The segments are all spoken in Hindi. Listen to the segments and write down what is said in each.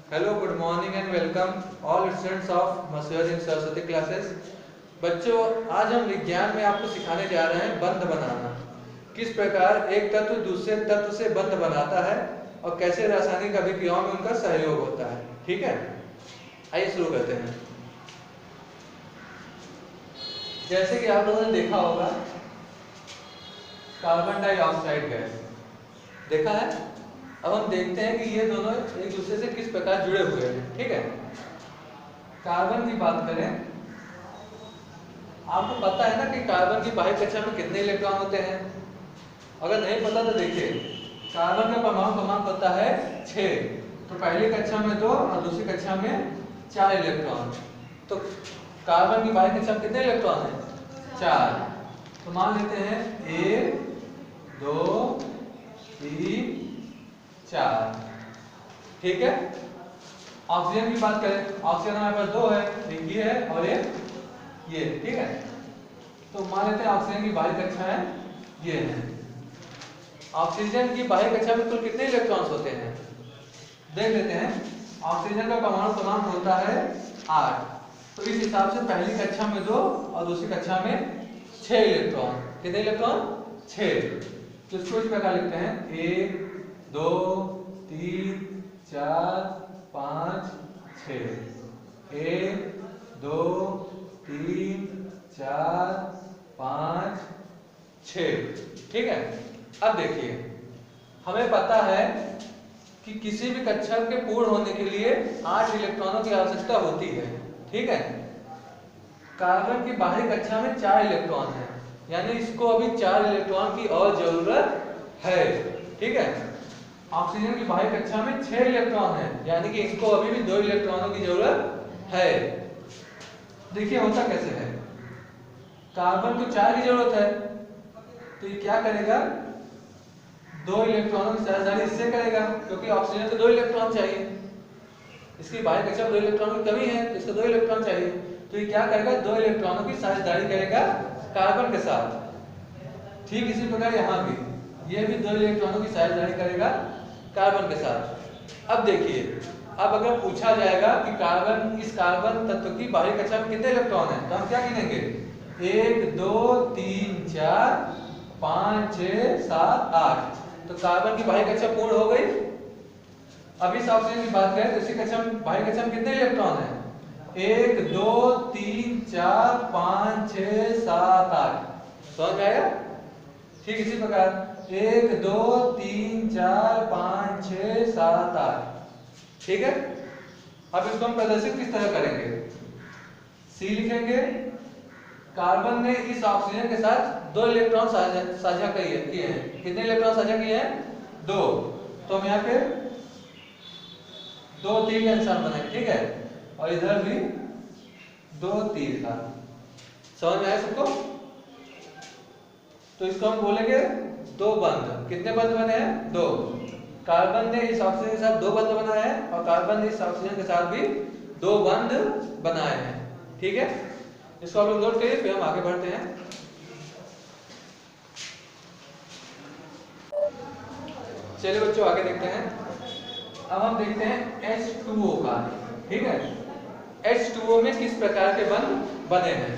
Hello, good morning and welcome all students of Mussoorie Saraswati classes. बच्चों, आज हम विज्ञान में आपको सिखाने जा रहे हैं बंध बनाना। किस प्रकार एक तत्व दूसरे तत्व से बंध बनाता है और कैसे रासायनिक अभिक्रियाओं में उनका सहयोग होता है। ठीक है, आइए शुरू करते हैं। जैसे कि आप लोगों ने देखा होगा, कार्बन डाइऑक्साइड गैस देखा है। अब हम देखते हैं कि ये दोनों एक दूसरे से किस प्रकार जुड़े हुए हैं। ठीक है, कार्बन की बात करें, आपको पता है ना कि कार्बन की बाह्य कक्षा में कितने इलेक्ट्रॉन होते हैं। अगर नहीं पता तो देखिए, कार्बन का परमाणु क्रमांक होता है 6। तो पहली कक्षा में 2 और दूसरी कक्षा में 4 इलेक्ट्रॉन। तो कार्बन की बाह्य कक्षा में कितने इलेक्ट्रॉन हैं? 4। तो मान लेते हैं 1 2 3 4। ठीक है। ऑक्सीजन की बात करें, ऑक्सीजन हमारे पास 2 है, एक ये है और एक ये। ठीक है, तो मान लेते हैं ऑक्सीजन की बाह्य कक्षा है ये है। ऑक्सीजन की बाह्य कक्षा में कुल कितने इलेक्ट्रॉन्स होते हैं देख लेते हैं। ऑक्सीजन का परमाणु क्रमांक होता है 8। तो इस हिसाब से पहली कक्षा में 2 और दूसरी कक्षा में 6 इलेक्ट्रॉन। कितने इलेक्ट्रॉन? 6। तो इसको इस प्रकार लिखते हैं 1 2 3 4 5 6। 1 2 3 4 5 6। ठीक है। अब देखिए, हमें पता है कि किसी भी कक्षा के पूर्ण होने के लिए 8 इलेक्ट्रॉनों की आवश्यकता होती है। ठीक है। कार्बन की बाहरी कक्षा में 4 इलेक्ट्रॉन है, यानी इसको अभी 4 इलेक्ट्रॉन की और जरूरत है। ठीक है। ऑक्सीजन की बाह्य कक्षा में 6 इलेक्ट्रॉन है, यानी कि इसको अभी भी 2 इलेक्ट्रॉनों की जरूरत है। देखिए होता कैसे है, कार्बन को 4 की जरूरत है, तो ये क्या करेगा? 2 इलेक्ट्रॉनों की साझेदारी इससे करेगा, क्योंकि ऑक्सीजन को 2 इलेक्ट्रॉन चाहिए। इसकी बाह्य कक्षा में 2 इलेक्ट्रॉनों की कमी है, तो इसको 2 इलेक्ट्रॉन चाहिए। तो ये क्या करेगा? 2 इलेक्ट्रॉनों की साझेदारी करेगा कार्बन के साथ। ठीक इसी प्रकार यहाँ भी ये भी 2 इलेक्ट्रॉनों की साझेदारी करेगा कार्बन के साथ। अब देखिए, अब अगर पूछा जाएगा कि इस कार्बन तत्व की बाह्य कक्षा में कितने इलेक्ट्रॉन हैं, तो हम क्या गिनेंगे? 1 2 3 4 5 6 7 8। तो कार्बन की बाह्य कक्षा पूर्ण हो गई। अब इस ऑक्सीजन की बात करें तो इसी कक्षा में बाह्य कक्षा में कितने इलेक्ट्रॉन हैं? 1 2 3 4 5 6 7 8। समझ में आया? ठीक इसी प्रकार 1 2 3 4 5 6 7 8। ठीक है। अब इसको हम प्रदर्शित किस तरह करेंगे? सी लिखेंगे। कार्बन ने इस ऑक्सीजन के साथ 2 इलेक्ट्रॉन साझा किए हैं। कितने इलेक्ट्रॉन साझा किए हैं? 2। तो हम यहाँ पे 2 तीर का निशान बनाएंगे। ठीक है, और इधर भी 2 तीर का। समझ में आया सबको? तो इसको हम बोलेंगे 2 बंध। कितने बंध बने हैं? 2। कार्बन ने इस ऑक्सीजन के साथ 2 बंध बनाए हैं और कार्बन ने इस ऑक्सीजन के साथ भी 2 बंध बनाए हैं। ठीक है, इसको आप लोग नोट करिए, फिर हम आगे बढ़ते हैं। चलिए बच्चों, आगे देखते हैं। अब हम देखते हैं H2O का। ठीक है, H2O में किस प्रकार के बंध बने हैं?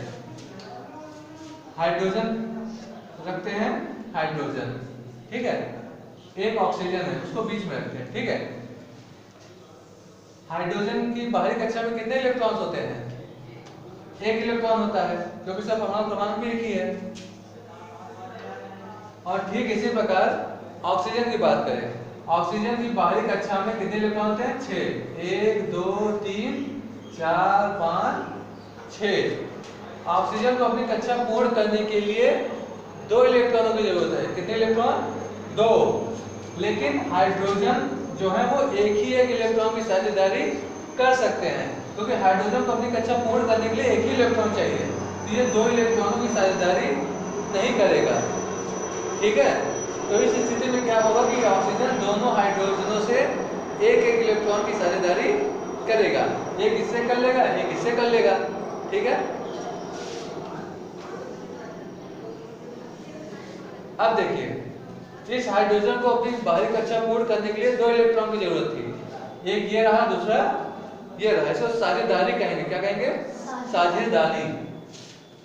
हाइड्रोजन रखते हैं, हाइड्रोजन। ठीक है, एक ऑक्सीजन है, उसको बीच में रखते हैं। ठीक है। हाइड्रोजन की बाहरी कक्षा में कितने इलेक्ट्रॉन्स होते हैं? 1 इलेक्ट्रॉन होता है, क्योंकि इसका परमाणु क्रमांक भी एक ही है। और ठीक इसी प्रकार ऑक्सीजन की बात करें, ऑक्सीजन की बाहरी कक्षा में कितने इलेक्ट्रॉन होते हैं? 6। 1 2 3 4 5 6। ऑक्सीजन को अपनी कक्षा पूर्ण करने के लिए 2 इलेक्ट्रॉनों की जरूरत है। कितने इलेक्ट्रॉन? 2। लेकिन हाइड्रोजन जो है वो एक इलेक्ट्रॉन की साझेदारी कर सकते हैं, क्योंकि हाइड्रोजन को अपनी कक्षा पूर्ण करने के लिए एक ही इलेक्ट्रॉन चाहिए। तो ये 2 इलेक्ट्रॉनों की साझेदारी नहीं करेगा। ठीक है, तो इस स्थिति में क्या होगा कि ऑक्सीजन दोनों हाइड्रोजनों से एक इलेक्ट्रॉन की साझेदारी करेगा। एक इससे कर लेगा, एक इससे कर लेगा। ठीक है। अब देखिए, इस हाइड्रोजन को अपनी बाहरी कक्षा पूर्ण करने के लिए 2 इलेक्ट्रॉन की जरूरत थी। एक ये रहा, दूसरा ये रहा, इसको साझेदारी कहेंगे। क्या कहेंगे? साझेदारी।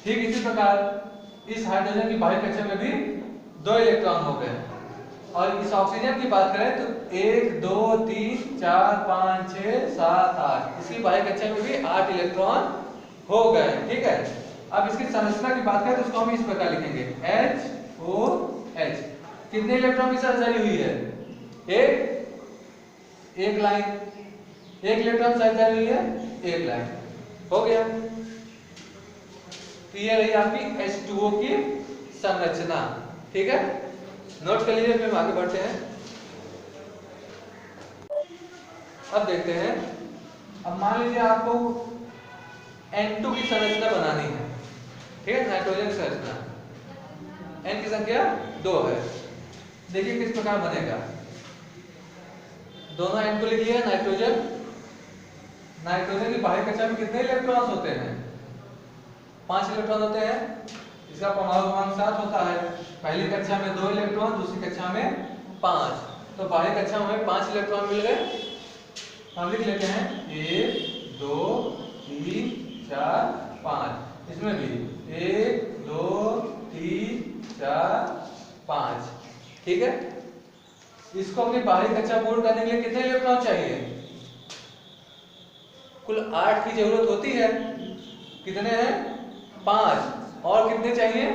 ठीक इसी प्रकार इस हाइड्रोजन की बाह्य कक्षा में भी 2 इलेक्ट्रॉन हो गए। और इस ऑक्सीजन की बात करें तो 1 2 3 4 5 6 7 8, इसकी बाह्य कक्षा में भी 8 इलेक्ट्रॉन हो गए। ठीक है। अब इसकी संरचना की बात करें तो उसको हम इस प्रकार लिखेंगे HOH। कितने इलेक्ट्रॉन की साझेदारी हुई है? एक लाइन, एक इलेक्ट्रॉन साझेदारी हुई है, एक लाइन। हो गया। तो ये रही आपकी H2O की संरचना। ठीक है, नोट कर लीजिए, फिर आगे बढ़ते हैं। अब देखते हैं, अब मान लीजिए आपको N2 की संरचना बनानी है। ठीक है, नाइट्रोजन की संरचना, N की संख्या 2 है। देखिए किस प्रकार बनेगा। दोनों N को लिख लिया। नाइट्रोजन की बाह्य कक्षा में कितने इलेक्ट्रॉन्स होते हैं? 5 इलेक्ट्रॉन होते हैं। इसका परमाणु क्रमांक 7 होता है। पहली कक्षा में 2 इलेक्ट्रॉन, दूसरी कक्षा में 5। तो बाह्य कक्षा में 5 इलेक्ट्रॉन मिल गए। हम लिख लेते हैं 1 2 3 4 5। इसमें भी 1 2 3 4 5। ठीक है। इसको अपनी बाहरी कक्षा पूर्ण करने के लिए कितने इलेक्ट्रॉन चाहिए? कुल 8 की जरूरत होती है। कितने हैं? 5। और कितने चाहिए?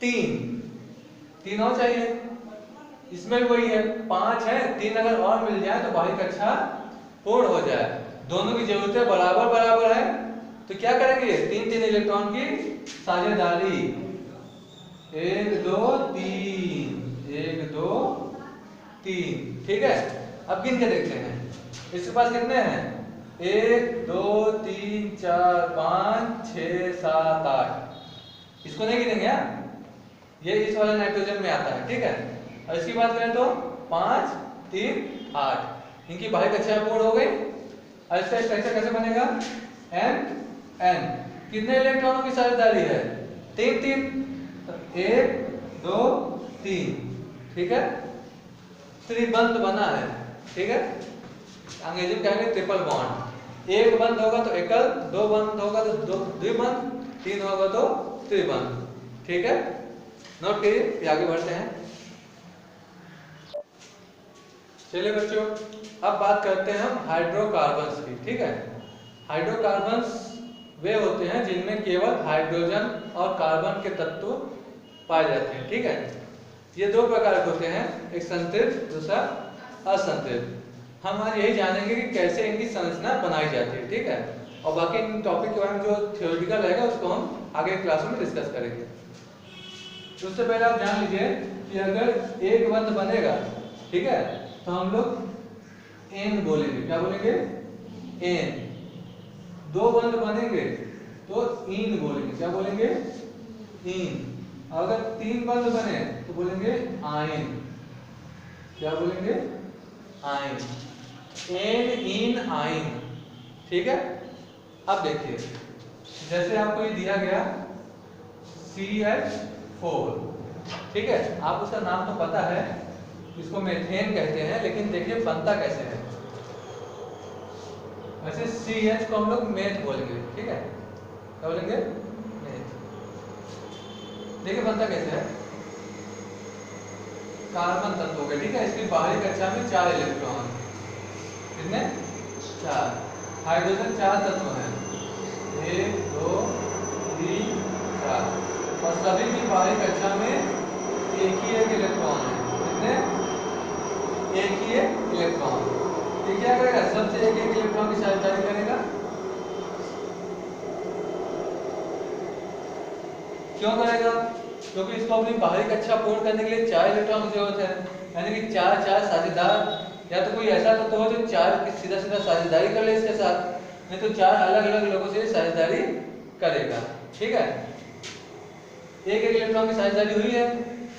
3 और चाहिए। इसमें भी वही है, 5 है, 3 अगर और मिल जाए तो बाहरी कक्षा पूर्ण हो जाए। दोनों की जरूरतें बराबर बराबर है, तो क्या करेंगे? 3 इलेक्ट्रॉन की साझेदारी। 1 2 3 1 2 3। ठीक है। अब गिन के देखते हैं इसके पास कितने हैं। 1 2 3 4 5 6 7 8। इसको नहीं गिनेंगे यार, ये इस वाले नाइट्रोजन में आता है। ठीक है। और इसकी बात करें तो 5 3 8, इनकी बाह्य कक्षा पूर्ण हो गई। और इसका स्ट्रक्चर कैसे बनेगा? N कितने इलेक्ट्रॉनों की साझेदारी है? 3 1 2 3। ठीक है, त्रिबंध बना है। ठीक है, अंग्रेजी में कहेंगे ट्रिपल बॉन्ड। एक बंद होगा तो एकल, 2 बंद होगा तो द्विबंध, 3 होगा तो त्रिबंध। ठीक है, नोट करिए, आगे बढ़ते हैं। चलिए बच्चों, अब बात करते हैं हम हाइड्रोकार्बन्स की। ठीक है, हाइड्रोकार्बन्स वे होते हैं जिनमें केवल हाइड्रोजन और कार्बन के तत्व पाए जाते हैं। ठीक है, ये 2 प्रकार के होते हैं, एक संतृप्त, दूसरा असंतृप्त। हम आज यही जानेंगे कि कैसे इनकी संरचना बनाई जाती है। ठीक है, और बाकी इन टॉपिक के बारे में जो थियोरेटिकल रहेगा उसको हम आगे क्लास में डिस्कस करेंगे। तो उससे पहले आप जान लीजिए कि अगर एक बंध बनेगा, ठीक है, तो हम लोग एन बोलेंगे। क्या बोलेंगे? एन। 2 बंध बनेंगे तो इन बोलेंगे। क्या बोलेंगे? इन। अगर 3 बंध बने तो बोलेंगे आयन। क्या बोलेंगे? आयन। N in ion. ठीक है, अब देखिए, जैसे आपको ये दिया गया CH4। ठीक है, आप उसका नाम तो पता है, इसको मेथेन कहते हैं, लेकिन देखिए बनता कैसे है। वैसे CH को हम लोग मेथ बोलेंगे। ठीक है, क्या बोलेंगे? मेथ। देखिए बनता कैसे है। कार्बन तत्व हो गए। ठीक है, इसकी बाहरी कक्षा में 4 इलेक्ट्रॉन। कितने? 4। हाइड्रोजन 4 तत्व हैं, 1 2 3 4। और सभी की बाहरी कक्षा में एक ही एक इलेक्ट्रॉन है। कितने? एक ही एक इलेक्ट्रॉन। ये क्या करेगा? सबसे एक एक इलेक्ट्रॉन की साझेदारी करेगा। क्यों करेगा? क्योंकि इसको अपनी बाहरी कक्षा पूर्ण करने के लिए 4 इलेक्ट्रॉन की जरूरत है। यानी कि 4 साझेदार, या तो कोई ऐसा तत्व हो जो 4 की सीधा साझेदारी कर ले इसके साथ, नहीं तो 4 अलग अलग लोगों से साझेदारी करेगा। ठीक है, एक एक इलेक्ट्रॉन की साझेदारी हुई है,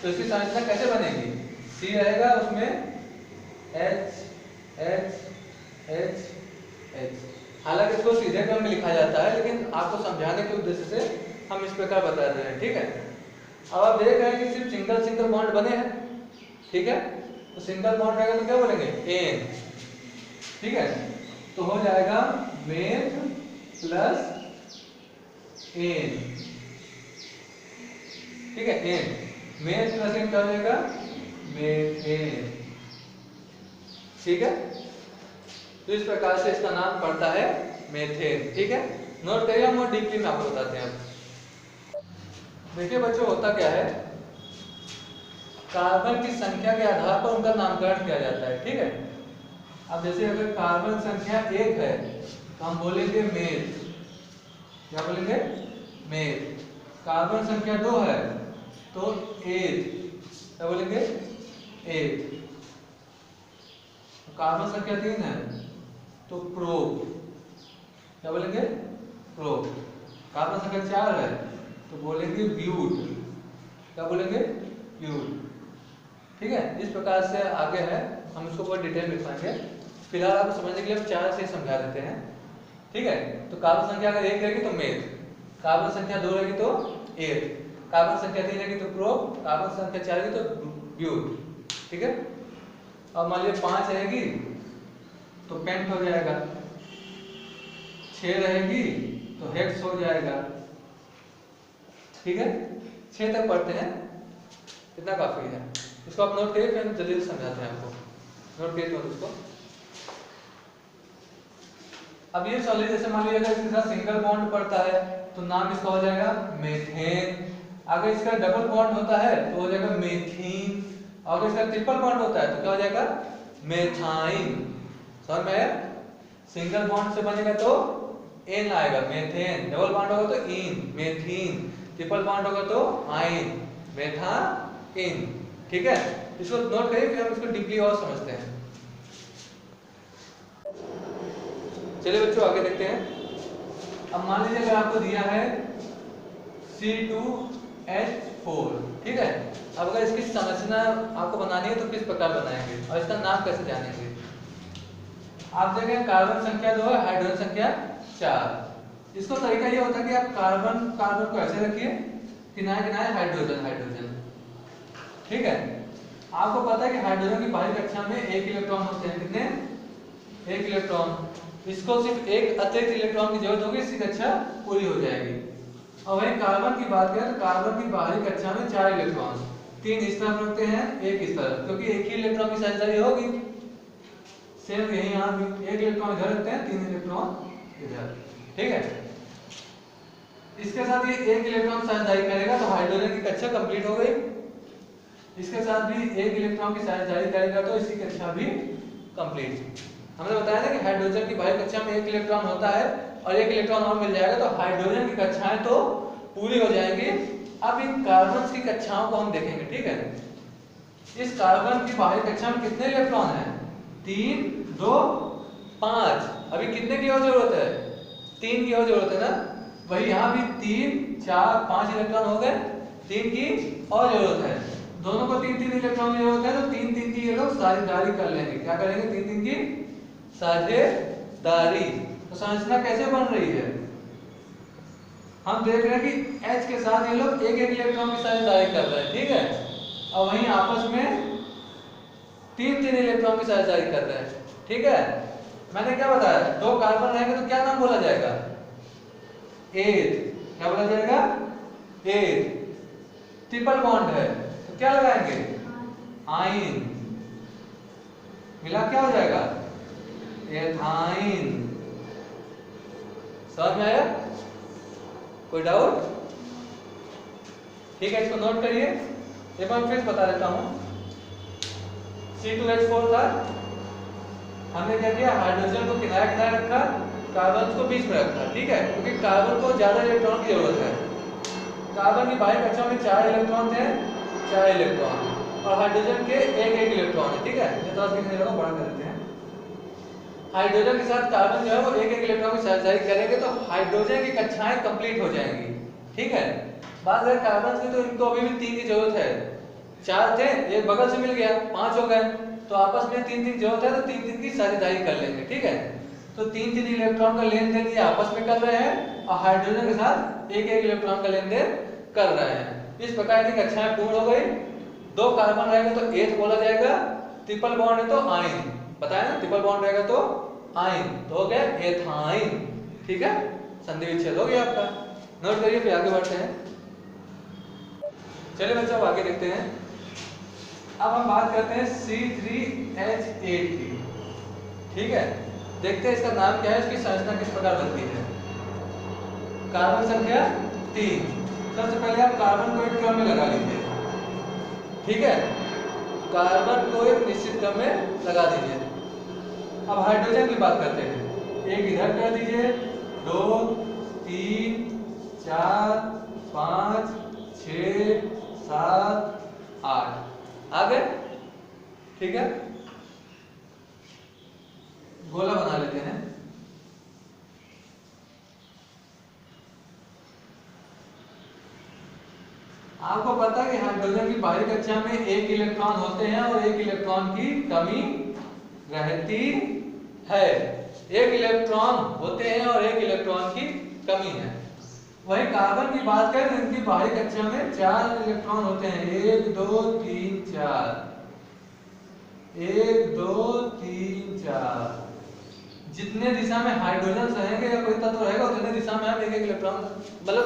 तो इसकी संरचना कैसे बनेगी? C रहेगा, उसमें H H H H। हालांकि इसको सीधे क्रम में लिखा जाता है, लेकिन आपको समझाने के उद्देश्य से हम इस प्रकार बता रहे हैं। ठीक है, अब आप देख रहे हैं कि सिर्फ सिंगल बॉन्ड बने हैं। ठीक है, तो सिंगल बॉन्ड रहेगा तो क्या बोलेंगे? एन। ठीक है, तो हो जाएगा मेथ प्लस एन, ठीक है, एन, मेथ प्लस एन क्या हो जाएगा, मेथेन, ठीक है। तो इस प्रकार से इसका नाम पड़ता है मेथेन, ठीक है। नोट करिए, हम और डीपली में आपको बताते हैं। अब देखिए बच्चों, होता क्या है, कार्बन की संख्या के आधार पर उनका नामकरण किया जाता है, ठीक है। अब जैसे अगर कार्बन संख्या 1 है तो हम बोलेंगे मेथ, क्या बोलेंगे, मेथ। कार्बन संख्या 2 है तो एथ, क्या बोलेंगे, एथ। कार्बन संख्या 3 है तो प्रोप, क्या बोलेंगे, प्रोप। कार्बन संख्या 4 है तो बोलेंगे ब्यूट, क्या बोलेंगे, ब्यूट, ठीक है। इस प्रकार से आगे है, हम इसको बहुत डिटेल में लिखाएंगे, फिलहाल आपको समझने के लिए हम 4 से समझा देते हैं, ठीक है। तो कार्बन संख्या अगर 1 रहेगी तो मेथ, कार्बन संख्या 2 रहेगी तो एथ, कार्बन संख्या 3 रहेगी तो प्रोप, कार्बन संख्या 4 रहेगी तो ब्यूट, ठीक है। अब मान लीजिए 5 रहेगी तो पेंट हो जाएगा, 6 रहेगी तो हेक्स हो जाएगा, ठीक है। 6 तक पढ़ते हैं, इतना काफी है। इसको आप नोट करिए, फिर हम जल्दी से समझाते हैं आपको, नोट करिए तो इसको। अब ये सॉलिड जैसे मान लीजिए अगर इसके साथ सिंगल बॉन्ड पड़ता है तो नाम इसका हो जाएगा मेथेन, अगर इसका डबल बॉन्ड होता है तो हो जाएगा मेथीन, और अगर इसका ट्रिपल बॉन्ड होता है तो क्या हो जाएगा, मेथाइन, समझ में आया। सिंगल बॉन्ड से बनेगा तो एन आएगा, मेथेन, डबल बॉन्ड होगा तो इन, मेथीन, ट्रिपल बॉन्ड होगा तो आइन, मेथाइन, ठीक है। इसको नोट करिए, फिर हम इसको डीपली और समझते हैं। चलिए बच्चों आगे देखते हैं। अब मान लीजिए अगर आपको दिया है C2H4, ठीक है। अब अगर इसकी संरचना आपको बनानी है तो किस प्रकार बनाएंगे और इसका नाम कैसे जानेंगे। आप देखें कार्बन संख्या 2 है, हाइड्रोजन संख्या 4। इसको तरीका ये होता है कि आप कार्बन को ऐसे रखिए, किनारे किनारे हाइड्रोजन हाइड्रोजन, ठीक है। आपको पता है कि हाइड्रोजन की बाहरी कक्षा में 1 इलेक्ट्रॉन होते हैं, कितने, 1 इलेक्ट्रॉन। इसको सिर्फ एक अतिरिक्त इलेक्ट्रॉन की जरूरत होगी, इसकी कक्षा पूरी हो जाएगी। और वहीं कार्बन की बात करें तो कार्बन की बाहरी कक्षा में 4 इलेक्ट्रॉन, 3 इस तरफ रखते हैं, 1 इस तरफ, क्योंकि एक ही इलेक्ट्रॉन की साझेदारी होगी। सेम यही यहाँ भी 1 इलेक्ट्रॉन इधर रखते हैं, 3 इलेक्ट्रॉन इधर, ठीक है। इसके साथ ये 1 इलेक्ट्रॉन साझेदारी करेगा तो हाइड्रोजन की कक्षा कंप्लीट हो गई। इसके साथ भी 1 इलेक्ट्रॉन की साझेदारी करेगा तो इसकी कक्षा भी कंप्लीट। हमने बताया ना कि हाइड्रोजन की बाहरी कक्षा में 1 इलेक्ट्रॉन होता है और 1 इलेक्ट्रॉन और मिल जाएगा तो हाइड्रोजन की कक्षाएं तो पूरी हो जाएंगी। अब इन कार्बन की कक्षाओं को हम देखेंगे, ठीक है। इस कार्बन की बाहरी कक्षा में कितने इलेक्ट्रॉन हैं, 3, 2, 5। अभी कितने की और जरूरत है, 3 की और जरूरत है ना। वही यहाँ भी 3, 4, 5 इलेक्ट्रॉन हो गए, 3 की और जरूरत है। दोनों को 3-3 इलेक्ट्रॉन की जरूरत है तो 3-3 की ये लोग साझेदारी कर लेंगे। क्या करेंगे, 3-3 की साझेदारी। तो संरचना कैसे बन रही है, हम देख रहे हैं कि H के साथ ये लोग 1-1 इलेक्ट्रॉन की साझेदारी कर रहे हैं, ठीक है। और वहीं आपस में 3-3 इलेक्ट्रॉन की साझेदारी कर रहे हैं, ठीक है। मैंने क्या बताया, 2 कार्बन रहेंगे तो क्या नाम बोला जाएगा, एथ, क्या बोला जाएगा, एथ। ट्रिपल बॉन्ड है तो क्या लगाएंगे, आइन, मिला क्या हो जाएगा, एथाइन। समझ में आया, कोई डाउट, ठीक है। इसको नोट करिए, एक बार फिर बता देता हूं। C2H4 था, हमने क्या किया, हाइड्रोजन को किनारे किनारे रखा, कार्बन को बीच में रखा, ठीक है, क्योंकि कार्बन को ज्यादा इलेक्ट्रॉन की जरूरत है। कार्बन की बाहरी कक्षा में 4 इलेक्ट्रॉन थे, 4 इलेक्ट्रॉन, और हाइड्रोजन के 1-1 इलेक्ट्रॉन है, ठीक है। ये थोड़ा दिखने लगा, बड़ा कर देते हैं। हाइड्रोजन के साथ कार्बन जो है वो 1-1 इलेक्ट्रॉन की साझेदारी करेंगे तो हाइड्रोजन की कक्षाएं कंप्लीट हो जाएंगी, ठीक है। बात है कार्बन की तो इनको अभी भी 3 की जरूरत है। 4 थे, एक बगल से मिल गया, 5 हो गए, तो आपस में 3-3 की जरूरत है तो 3-3 की साझेदारी कर लेंगे, ठीक है। तो 3-3 इलेक्ट्रॉन का लेन देन ये आपस में कर रहे हैं और हाइड्रोजन के साथ 1-1 इलेक्ट्रॉन का लेन देन कर रहे हैं। इस प्रकार की कक्षाएं पूर्ण हो गई। 2 कार्बन रहेगा तो एथ बोला जाएगा, ट्रिपल बॉन्ड है तो आइन, बताया ना, ट्रिपल बॉन्ड रहेगा तो आइन, तो हो गया एथाइन। ठीक है, संधि विच्छेद हो गया आपका। नोट करिए, फिर आगे बढ़ते हैं। चलिए बच्चों अब आगे देखते हैं। अब हम बात करते हैं C3H8 की। ठीक है, देखते हैं इसका नाम क्या है, इसकी संरचना किस प्रकार बनती है। कार्बन संख्या 3। सबसे पहले आप कार्बन को एक क्रम में लगा लीजिए। ठीक है, कार्बन को एक निश्चित क्रम में लगा दीजिए। अब हाइड्रोजन की बात करते हैं। एक इधर कर दीजिए, 2 3 4 5 6 7 8 आ गए। ठीक है, गोला बना लेते हैं। आपको पता है कि हाइड्रोजन की बाहरी कक्षा में 1 इलेक्ट्रॉन होते हैं और 1 इलेक्ट्रॉन की कमी रहती है। 1 इलेक्ट्रॉन होते हैं और 1 इलेक्ट्रॉन की कमी है। वही कार्बन की बात करें तो इनकी बाहरी कक्षा में 4 इलेक्ट्रॉन होते हैं। 1 2 3 4 1 2 3 4। जितने दिशा में हाइड्रोजन रहेंगे या कोई तत्व रहेगा उतने दिशा में हम 1 इलेक्ट्रॉन मतलब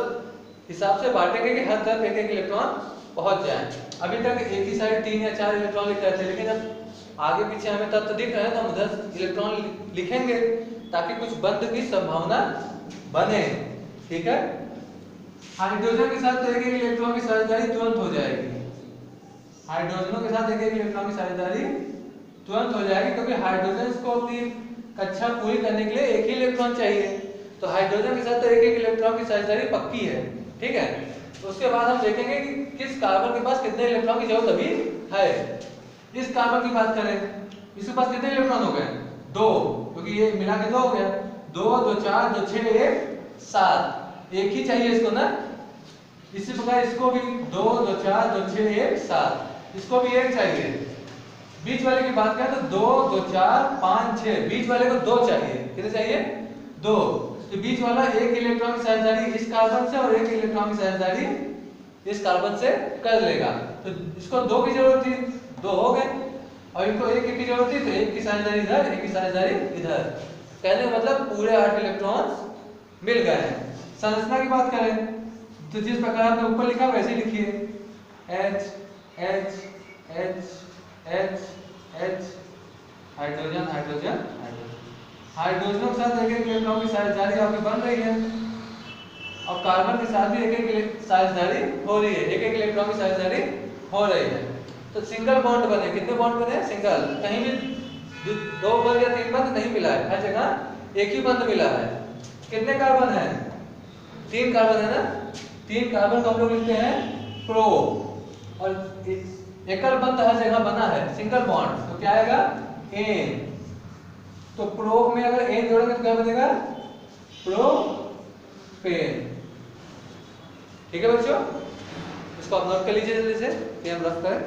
हिसाब से बांटेंगे कि हर तरफ 1 इलेक्ट्रॉन पहुंच जाए। अभी तक एक ही साइड 3 या 4 इलेक्ट्रॉन लिख रहे थे, लेकिन जब आगे पीछे हमें तत्व दिख रहे हैं तो हम उधर इलेक्ट्रॉन लिखेंगे ताकि कुछ बंध की संभावना बने। ठीक है, हाइड्रोजन के साथ तो 1 इलेक्ट्रॉन की साझेदारी तुरंत हो जाएगी। हाइड्रोजनों के साथ 1 इलेक्ट्रॉन की साझेदारी तुरंत हो जाएगी, क्योंकि हाइड्रोजन को अपनी कक्षा पूरी करने के लिए 1 ही इलेक्ट्रॉन चाहिए। तो हाइड्रोजन के साथ तो 1 इलेक्ट्रॉन की साझेदारी पक्की है। ठीक है, तो उसके बाद हम देखेंगे कि किस कार्बन के पास कितने इलेक्ट्रॉन की जरूरत अभी है। इस कार्बन की बात करें, इसके पास कितने इलेक्ट्रॉन हो गए? 2, क्योंकि ये मिला के 2 हो गया। 2 2 4 2 6 1 7, एक ही चाहिए इसको ना। इसी प्रकार इसको भी 2 2 4 2 6 1 7, इसको भी 1 चाहिए। बीच वाले की बात करें तो 2 2 4 5 6, बीच वाले को 2 चाहिए। कितने चाहिए? 2। तो बीच वाला 1 इलेक्ट्रॉन की साझेदारी इस कार्बन से और 1 इलेक्ट्रॉन की साझेदारी इस कार्बन से कर लेगा। तो इसको 2 की जरूरत थी, 2 हो गए, और इनको 1 की जरूरत थी तो 1 की साझेदारी इधर, 1 की साझेदारी इधर। कहने का मतलब पूरे 8 इलेक्ट्रॉन मिल गए हैं। संरचना की बात करें तो जिस प्रकार आपने ऊपर लिखा वैसे ही लिखिए। H H H H H, hydrogen hydrogen hydrogen. हाइड्रोजनों के साथ 1 इलेक्ट्रॉन की साझेदारी आपकी बन रही है, और कार्बन के साथ भी 1 साझेदारी हो रही है। 1 इलेक्ट्रॉन की साझेदारी हो रही है। तो सिंगल बॉन्ड बने। कितने बॉन्ड बने? सिंगल। कहीं भी 2 बंद या 3 बंद नहीं मिला है, हर जगह 1 ही बंद मिला है। कितने कार्बन है? 3 कार्बन है ना। 3 कार्बन को हम लोग लिखते हैं प्रो, और एकल बंद हर जगह बना है, सिंगल बॉन्ड, तो क्या आएगा? एन। तो प्रो में अगर एन जोड़ेंगे तो क्या बनेगा? प्रोपेन। ठीक है बच्चों, इसको आप नोट कर लीजिए जल्दी से कि हम रफ करें।